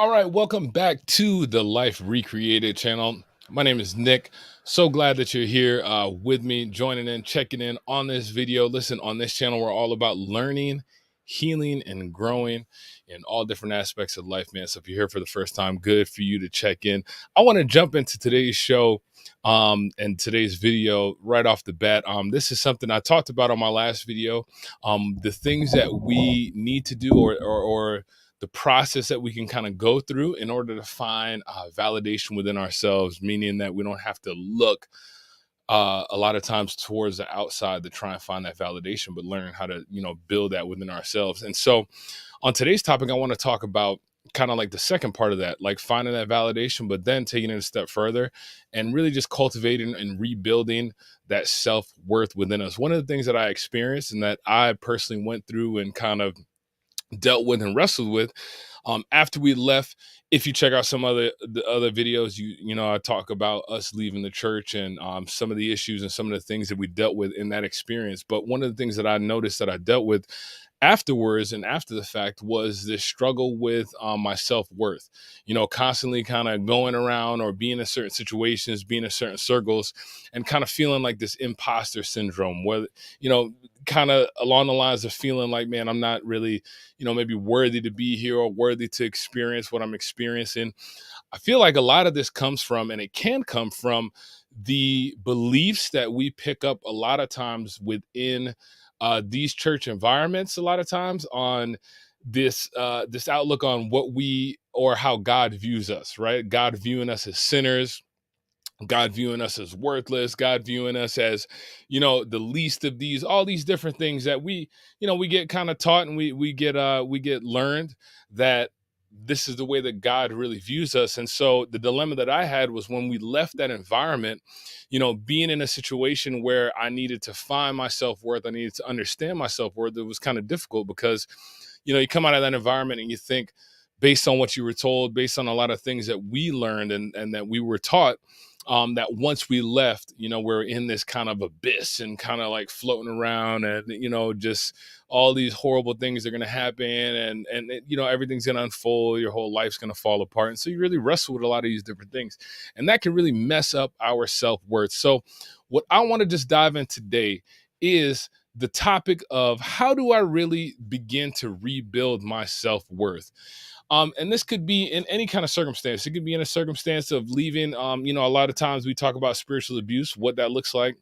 All right, welcome back to the Life Recreated channel. My name is Nick. So glad that you're here with me, joining in, checking in on this video. Listen, on this channel, we're all about learning, healing, and growing in all different aspects of life, man. So if you're here for the first time, good for you to check in. I want to jump into today's show and today's video right off the bat. This is something I talked about on my last video. The things that we need to do or the process that we can kind of go through in order to find validation within ourselves, meaning that we don't have to look a lot of times towards the outside to try and find that validation, but learn how to, build that within ourselves. And so on today's topic, I want to talk about kind of like the second part of that, like finding that validation, but then taking it a step further and really just cultivating and rebuilding that self-worth within us. One of the things that I experienced and that I personally went through and kind of dealt with and wrestled with after we left. If you check out some the other videos, I talk about us leaving the church and some of the issues and some of the things that we dealt with in that experience. But one of the things that I noticed that I dealt with afterwards and after the fact was this struggle with my self-worth, constantly kind of going around or being in certain situations, being in certain circles, and kind of feeling like this imposter syndrome where, kind of along the lines of feeling like, man, I'm not really, maybe worthy to be here or worthy to experience what I'm experiencing. I feel like a lot of this comes from, and it can come from, the beliefs that we pick up a lot of times within these church environments. A lot of times on this outlook on what we or how God views us, right? God viewing us as sinners, God viewing us as worthless, God viewing us as, the least of these, all these different things that we get kind of taught and we get learned that this is the way that God really views us. And so the dilemma that I had was when we left that environment, being in a situation where I needed to find my self-worth, I needed to understand my self-worth. It was kind of difficult because, you come out of that environment and you think, based on what you were told, based on a lot of things that we learned and that we were taught, that once we left, we're in this kind of abyss and kind of like floating around and, just all these horrible things are going to happen and everything's going to unfold. Your whole life's going to fall apart. And so you really wrestle with a lot of these different things, and that can really mess up our self-worth. So what I want to just dive in today is the topic of how do I really begin to rebuild my self-worth? And this could be in any kind of circumstance. It could be in a circumstance of leaving. A lot of times we talk about spiritual abuse, what that looks like.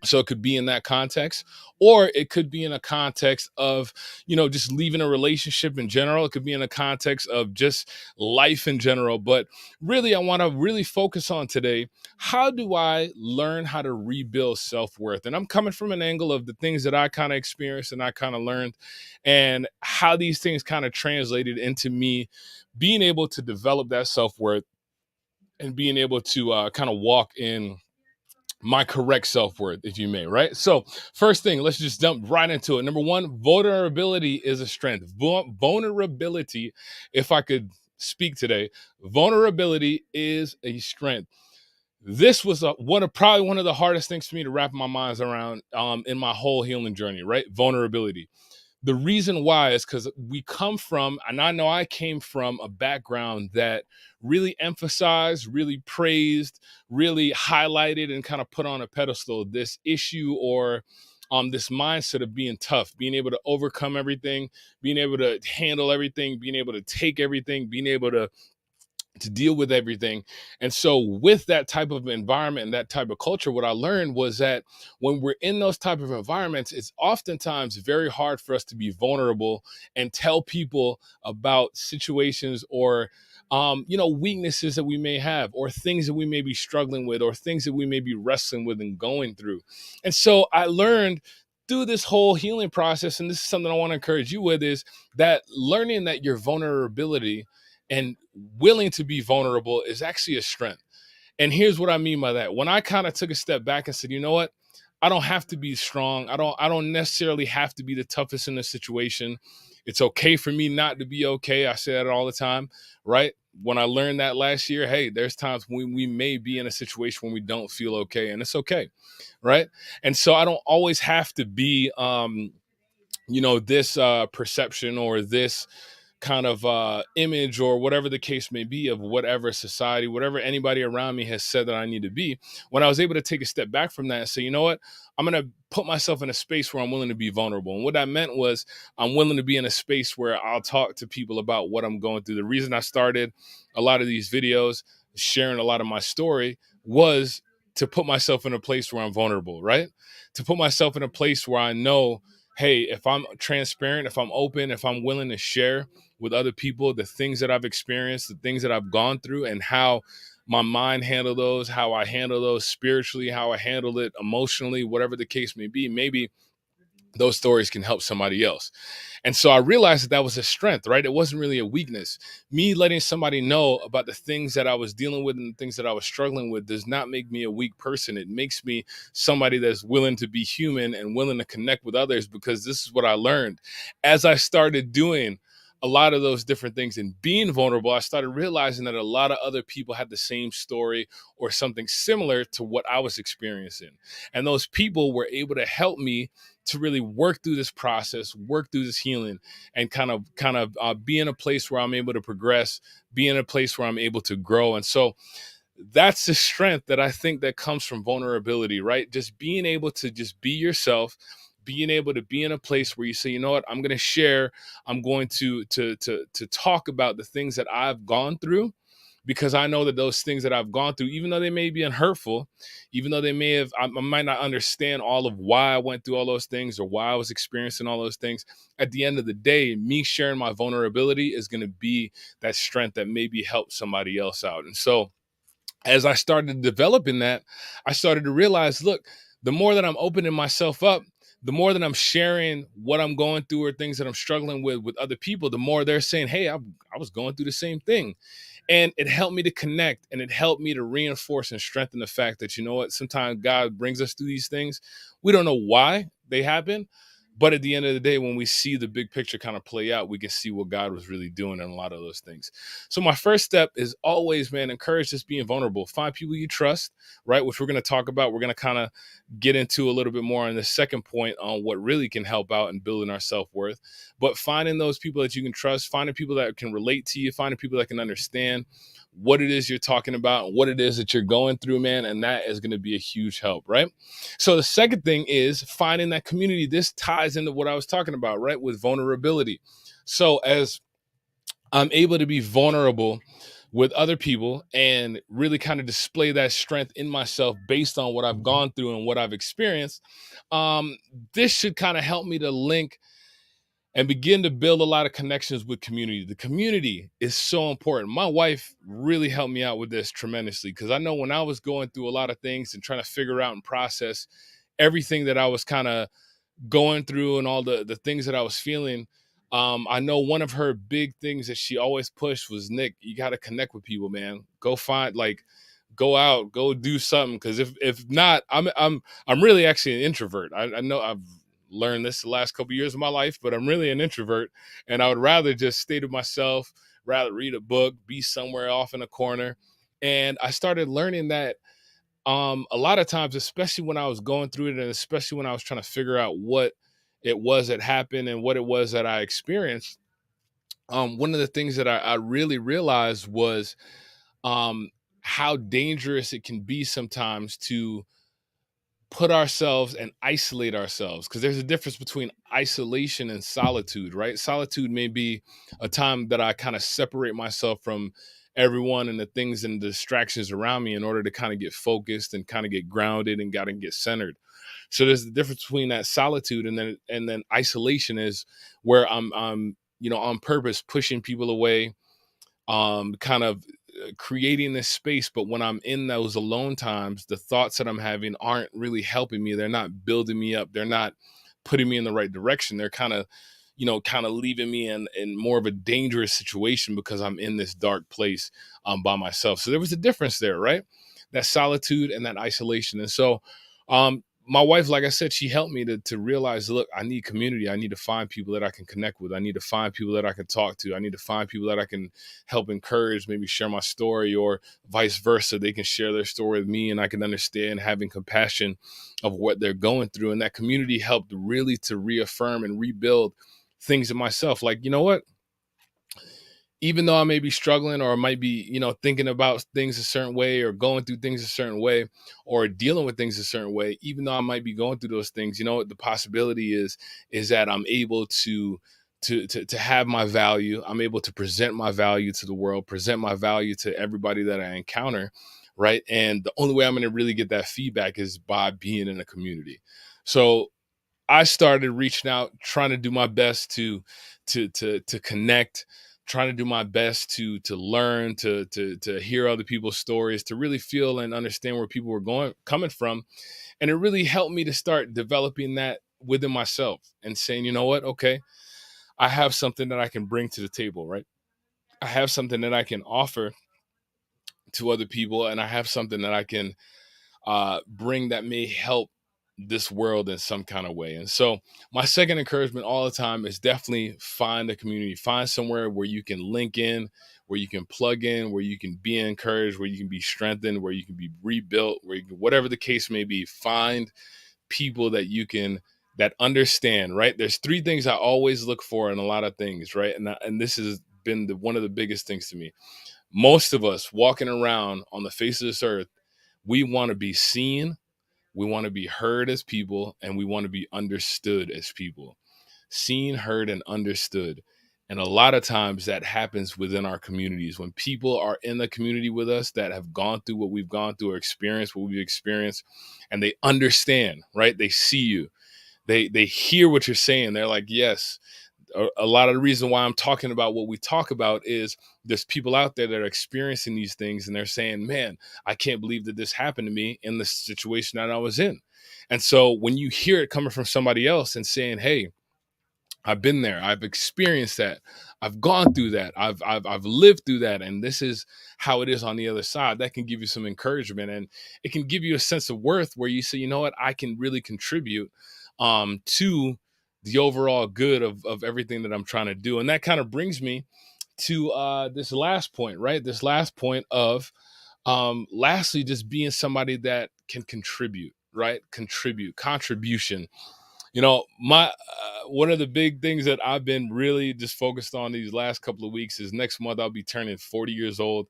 So it could be in that context, or it could be in a context of, just leaving a relationship in general. It could be in a context of just life in general. But really, I want to really focus on today, how do I learn how to rebuild self-worth? And I'm coming from an angle of the things that I kind of experienced and I kind of learned, and how these things kind of translated into me being able to develop that self-worth and being able to kind of walk in my correct self-worth, if you may, right? So first thing, let's just jump right into it. Number one, vulnerability is a strength. Vulnerability, if I could speak today, vulnerability is a strength. This was probably one of the hardest things for me to wrap my minds around in my whole healing journey, right? Vulnerability. The reason why is because we come from, and I know I came from, a background that really emphasized, really praised, really highlighted, and kind of put on a pedestal this issue or this mindset of being tough, being able to overcome everything, being able to handle everything, being able to take everything, being able to deal with everything. And so with that type of environment and that type of culture, what I learned was that when we're in those type of environments, it's oftentimes very hard for us to be vulnerable and tell people about situations or weaknesses that we may have, or things that we may be struggling with, or things that we may be wrestling with and going through. And so I learned through this whole healing process, and this is something I want to encourage you with, is that learning that your vulnerability and willing to be vulnerable is actually a strength. And here's what I mean by that. When I kind of took a step back and said, you know what? I don't have to be strong. I don't necessarily have to be the toughest in the situation. It's okay for me not to be okay. I say that all the time, right? When I learned that last year, hey, there's times when we may be in a situation when we don't feel okay, and it's okay, right? And so I don't always have to be this perception or this kind of image or whatever the case may be of whatever society, whatever anybody around me has said that I need to be. When I was able to take a step back from that and say, you know what, I'm going to put myself in a space where I'm willing to be vulnerable. And what that meant was I'm willing to be in a space where I'll talk to people about what I'm going through. The reason I started a lot of these videos, sharing a lot of my story, was to put myself in a place where I'm vulnerable, right? To put myself in a place where I know, hey, if I'm transparent, if I'm open, if I'm willing to share with other people the things that I've experienced, the things that I've gone through, and how my mind handle those, how I handle those spiritually, how I handle it emotionally, whatever the case may be, maybe those stories can help somebody else. And so I realized that that was a strength, right? It wasn't really a weakness. Me letting somebody know about the things that I was dealing with and the things that I was struggling with does not make me a weak person. It makes me somebody that's willing to be human and willing to connect with others, because this is what I learned. As I started doing a lot of those different things and being vulnerable, I started realizing that a lot of other people had the same story or something similar to what I was experiencing. And those people were able to help me to really work through this process, work through this healing, and kind of be in a place where I'm able to progress, be in a place where I'm able to grow. And so that's the strength that I think that comes from vulnerability, right? Just being able to just be yourself, being able to be in a place where you say, you know what, I'm going to share, I'm going to talk about the things that I've gone through, because I know that those things that I've gone through, even though they may be unhurtful, even though they may have, I might not understand all of why I went through all those things or why I was experiencing all those things. At the end of the day, me sharing my vulnerability is going to be that strength that maybe helps somebody else out. And so as I started developing that, I started to realize, look, the more that I'm opening myself up, the more that I'm sharing what I'm going through or things that I'm struggling with other people, the more they're saying, hey, I was going through the same thing. And it helped me to connect, and it helped me to reinforce and strengthen the fact that, you know what, sometimes God brings us through these things. We don't know why they happen, but at the end of the day, when we see the big picture kind of play out, we can see what God was really doing in a lot of those things. So my first step is always, man, encourage just being vulnerable. Find people you trust, right? Which we're going to talk about. We're going to kind of get into a little bit more on the second point on what really can help out in building our self-worth. But finding those people that you can trust, finding people that can relate to you, finding people that can understand what it is you're talking about, what it is that you're going through, man. And that is going to be a huge help, right? So the second thing is finding that community. This ties into what I was talking about, right? With vulnerability. So as I'm able to be vulnerable with other people and really kind of display that strength in myself based on what I've gone through and what I've experienced, um, this should kind of help me to link and begin to build a lot of connections with community. The community is so important. My wife really helped me out with this tremendously, because I know when I was going through a lot of things and trying to figure out and process everything that I was kind of going through and all the things that I was feeling, I know one of her big things that she always pushed was, Nick, you got to connect with people, man. Go find, like, go out, go do something. Because if not, I'm really actually an introvert. I know I've learned this the last couple of years of my life, but I'm really an introvert, and I would rather just stay to myself, rather read a book, be somewhere off in a corner. And I started learning that a lot of times, especially when I was going through it, and especially when I was trying to figure out what it was that happened and what it was that I experienced, one of the things that I really realized was um, how dangerous it can be sometimes to put ourselves and isolate ourselves, because there's a difference between isolation and solitude, right? Solitude may be a time that I kind of separate myself from everyone and the things and the distractions around me in order to kind of get focused and kind of get grounded and got to get centered. So there's the difference between that solitude and then isolation is where I'm on purpose pushing people away, kind of creating this space. But when I'm in those alone times, the thoughts that I'm having aren't really helping me. They're not building me up. They're not putting me in the right direction. They're kind of leaving me in more of a dangerous situation because I'm in this dark place by myself. So there was a difference there, right? That solitude and that isolation. And so my wife, like I said, she helped me to realize, look, I need community. I need to find people that I can connect with. I need to find people that I can talk to. I need to find people that I can help encourage, maybe share my story, or vice versa. They can share their story with me and I can understand, having compassion of what they're going through. And that community helped really to reaffirm and rebuild things in myself. Like, you know what? even though I may be struggling or I might be, thinking about things a certain way or going through things a certain way or dealing with things a certain way, even though I might be going through those things, the possibility is that I'm able to have my value. I'm able to present my value to the world, present my value to everybody that I encounter, right? And the only way I'm going to really get that feedback is by being in a community. So I started reaching out, trying to do my best to connect, trying to do my best to learn, to hear other people's stories, to really feel and understand where people were coming from. And it really helped me to start developing that within myself and saying, you know what, okay, I have something that I can bring to the table, right? I have something that I can offer to other people, and I have something that I can bring that may help this world in some kind of way. And so, my second encouragement all the time is definitely find a community, find somewhere where you can link in, where you can plug in, where you can be encouraged, where you can be strengthened, where you can be rebuilt, whatever the case may be. Find people that understand. Right? There's three things I always look for in a lot of things. Right? And this has been one of the biggest things to me. Most of us walking around on the face of this earth, we want to be seen, we want to be heard as people, and we want to be understood as people. Seen, heard, and understood. And a lot of times that happens within our communities. When people are in the community with us that have gone through what we've gone through or experienced what we've experienced, and they understand, right? They see you. They hear what you're saying. They're like, yes. A lot of the reason why I'm talking about what we talk about is there's people out there that are experiencing these things and they're saying, man, I can't believe that this happened to me in the situation that I was in. And so when you hear it coming from somebody else and saying, hey, I've been there, I've experienced that, I've gone through that, I've lived through that, and this is how it is on the other side, that can give you some encouragement, and it can give you a sense of worth where you say, you know what, I can really contribute to the overall good of everything that I'm trying to do. And that kind of brings me to this last point, right? This last point of lastly, just being somebody that can contribute, right? Contribution. My one of the big things that I've been really just focused on these last couple of weeks is next month I'll be turning 40 years old.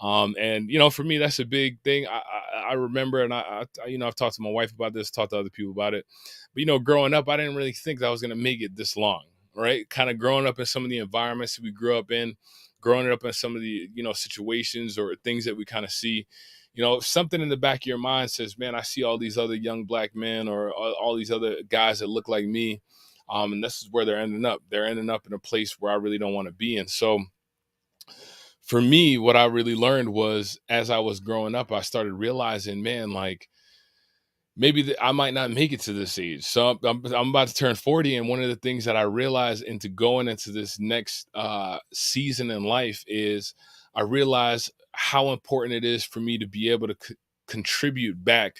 And for me, that's a big thing. I remember, and I've talked to my wife about this, talked to other people about it. But growing up, I didn't really think that I was going to make it this long, right? Kind of growing up in some of the environments that we grew up in, growing up in some of the situations or things that we kind of see. Something in the back of your mind says, man, I see all these other young black men or all these other guys that look like me. And this is where they're ending up. They're ending up in a place where I really don't want to be. And so for me, what I really learned was as I was growing up, I started realizing, man, like maybe I might not make it to this age. So I'm about to turn 40. And one of the things that I realized into going into this next season in life is I realized how important it is for me to be able to contribute back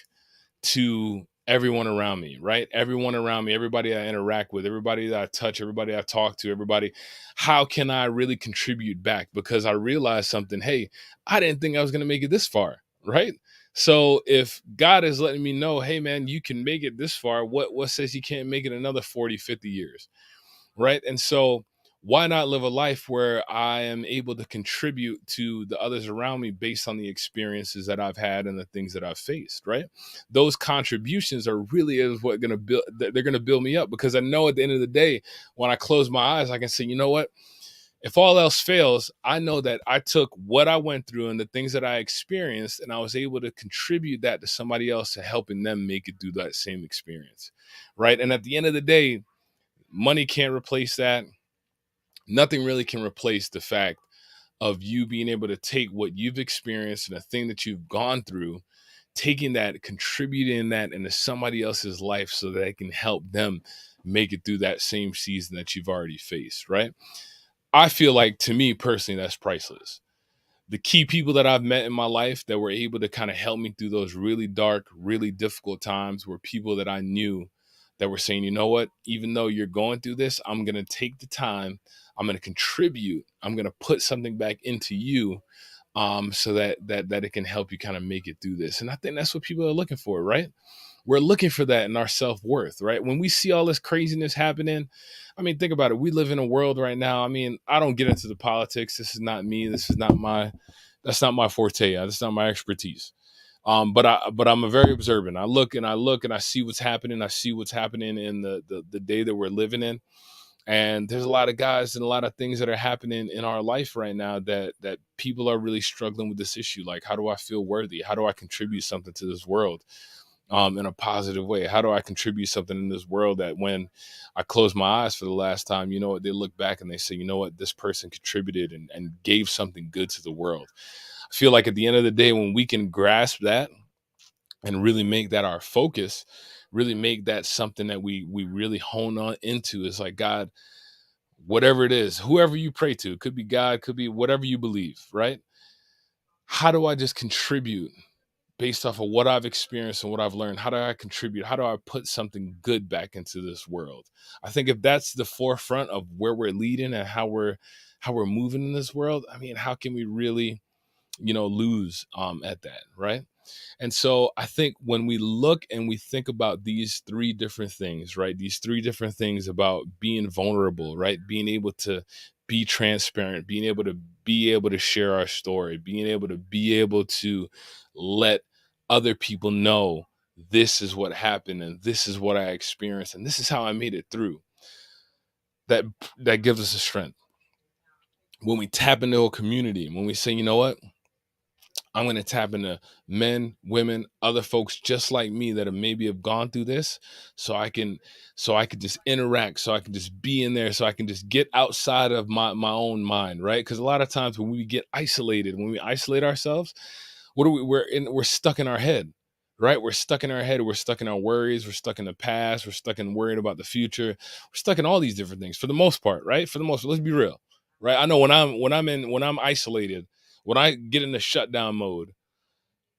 to everyone around me, right? Everyone around me, everybody I interact with, everybody that I touch, everybody I talk to, everybody. How can I really contribute back? Because I realized something. Hey, I didn't think I was going to make it this far, right? So if God is letting me know, hey man, you can make it this far, what says you can't make it another 40, 50 years? Right? And so why not live a life where I am able to contribute to the others around me based on the experiences that I've had and the things that I've faced, right? Those contributions are really is what going to build, they're going to build me up, because I know at the end of the day, when I close my eyes, I can say, you know what? If all else fails, I know that I took what I went through and the things that I experienced, and I was able to contribute that to somebody else to helping them make it through that same experience, right? And at the end of the day, money can't replace that. Nothing really can replace the fact of you being able to take what you've experienced and a thing that you've gone through, taking that, contributing that into somebody else's life so that it can help them make it through that same season that you've already faced, right? I feel like, to me personally, that's priceless. The key people that I've met in my life that were able to kind of help me through those really dark, really difficult times were people that I knew that were saying, you know what, even though you're going through this, I'm going to take the time, I'm going to contribute, I'm going to put something back into you, so that it can help you kind of make it through this. And I think that's what people are looking for, right? we're looking for that in our self-worth, right? When we see all this craziness happening, I mean, think about it. We live in a world right now. I mean, I don't get into the politics. This is not me. This is not my, that's not my forte. That's not my expertise. But I'm a very observant. I look and I see what's happening. I see what's happening in the day that we're living in. And there's a lot of guys and a lot of things that are happening in our life right now that people are really struggling with this issue. Like, how do I feel worthy? How do I contribute something to this world in a positive way? How do I contribute something in this world that when I close my eyes for the last time, you know what, they look back and they say, you know what, this person contributed and gave something good to the world. I feel like at the end of the day, when we can grasp that and really make that our focus, really make that something that we really hone on into, is like, God, whatever it is, whoever you pray to, could be God, could be whatever you believe, right? How do I just contribute based off of what I've experienced and what I've learned? How do I contribute? How do I put something good back into this world? I think if that's the forefront of where we're leading and how we're moving in this world, I mean, how can we really, lose at that, right? And so I think when we look and we think about these three different things, right? These three different things about being vulnerable, right? Being able to be transparent, being able to share our story, being able to let other people know this is what happened and this is what I experienced and this is how I made it through. That that gives us a strength. When we tap into a community, when we say, you know what? I'm going to tap into men, women, other folks just like me that have gone through this, so I can just interact, so I can just be in there, so I can just get outside of my own mind, right? Because a lot of times when we get isolated, when we isolate ourselves, what are we? We're stuck in our head, right? We're stuck in our head. We're stuck in our worries. We're stuck in the past. We're stuck in worrying about the future. We're stuck in all these different things for the most part, right? For the most, let's be real, right? I know when I'm isolated, when I get in the shutdown mode,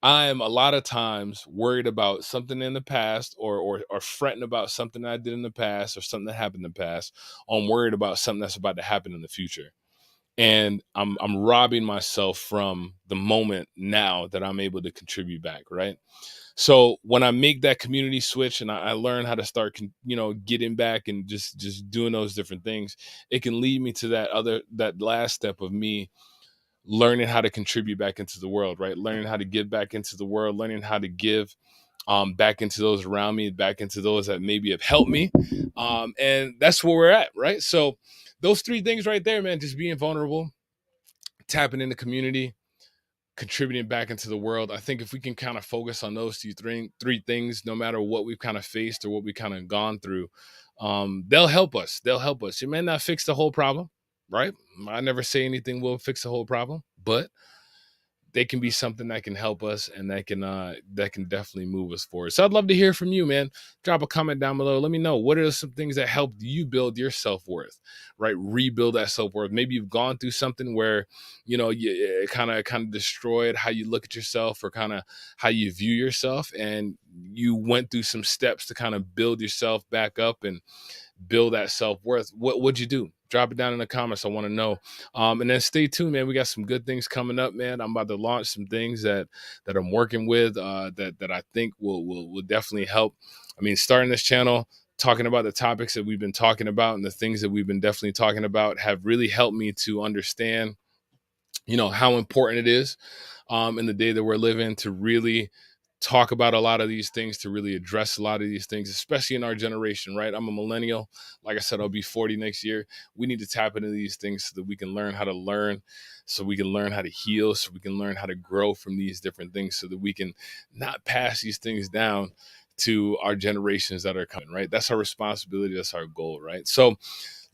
I am a lot of times worried about something in the past, or fretting about something I did in the past or something that happened in the past. I'm worried about something that's about to happen in the future. And I'm robbing myself from the moment now that I'm able to contribute back, right? So when I make that community switch and I learn how to start, getting back and just doing those different things, it can lead me to that last step of me learning how to contribute back into the world, right? Learning how to give back into the world, learning how to give back into those around me, back into those that maybe have helped me. And that's where we're at, right? So those three things right there, man, just being vulnerable, tapping in the community, contributing back into the world. I think if we can kind of focus on those three things, no matter what we've kind of faced or what we've kind of gone through, they'll help us. They'll help us. It may not fix the whole problem, right? I never say anything will fix the whole problem, but they can be something that can help us and that can definitely move us forward. So I'd love to hear from you, man. Drop a comment down below. Let me know, what are some things that helped you build your self-worth, right? Rebuild that self-worth. Maybe you've gone through something where, it kind of destroyed how you look at yourself or kind of how you view yourself, and you went through some steps to kind of build yourself back up and build that self-worth. What would you do? Drop it down in the comments. I want to know. And then stay tuned, man. We got some good things coming up, man. I'm about to launch some things that I'm working with, that I think will definitely help. I mean, starting this channel, talking about the topics that we've been talking about and the things that we've been definitely talking about have really helped me to understand, how important it is in the day that we're living to really talk about a lot of these things, to really address a lot of these things, especially in our generation, right? I'm a millennial. Like I said, I'll be 40 next year. We need to tap into these things so that we can learn how to learn, so we can learn how to heal, so we can learn how to grow from these different things, so that we can not pass these things down to our generations that are coming, right? That's our responsibility. That's our goal, right? So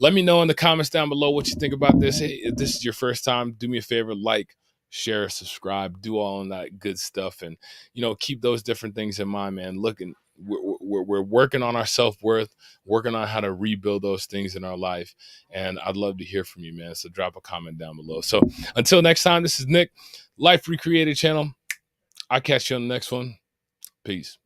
let me know in the comments down below what you think about this. Hey, if this is your first time, do me a favor, like, share, subscribe, do all of that good stuff, and keep those different things in mind, man. Looking, we're working on our self-worth, working on how to rebuild those things in our life, and I'd love to hear from you, man. So drop a comment down below. So until next time, this is Nick, Life Recreated channel. I'll catch you on the next one. Peace.